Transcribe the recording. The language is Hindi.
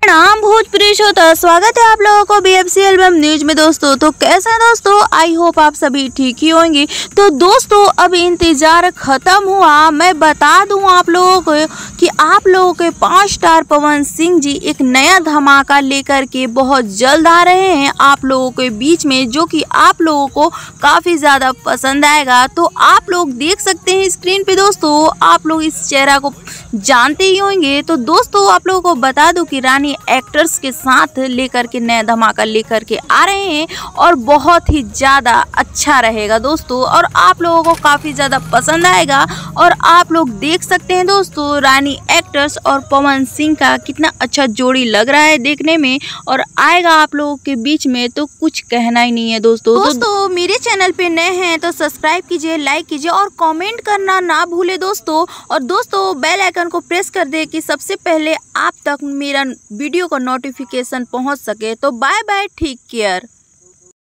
नाम भोजपुरी श्रोता, स्वागत है आप लोगों को BFC एल्बम न्यूज में। दोस्तों तो कैसे हैं दोस्तों, आई होप आप सभी ठीक ही होंगे। तो दोस्तों अब इंतजार खत्म हुआ। मैं बता दूं आप लोगों को कि आप लोगों के 5 स्टार पवन सिंह जी एक नया धमाका लेकर के बहुत जल्द आ रहे हैं आप लोगों के बीच में, जो कि आप लोगों को काफ़ी ज़्यादा पसंद आएगा। तो आप लोग देख सकते हैं स्क्रीन पे दोस्तों, आप लोग इस चेहरा को जानते ही होंगे। तो दोस्तों आप लोगों को बता दूं कि रानी एक्टर्स के साथ लेकर के नया धमाका लेकर के आ रहे हैं और बहुत ही ज़्यादा अच्छा रहेगा दोस्तों, और आप लोगों को काफ़ी ज़्यादा पसंद आएगा। और आप लोग देख सकते हैं दोस्तों रानी एक्टर्स और पवन सिंह का कितना अच्छा जोड़ी लग रहा है देखने में, और आएगा आप लोगों के बीच में तो कुछ कहना ही नहीं है दोस्तों। मेरे चैनल पे नए हैं तो सब्सक्राइब कीजिए, लाइक कीजिए और कमेंट करना ना भूले दोस्तों। और दोस्तों बेल आइकन को प्रेस कर दे कि सबसे पहले आप तक मेरा वीडियो का नोटिफिकेशन पहुंच सके। तो बाय बाय, टेक केयर।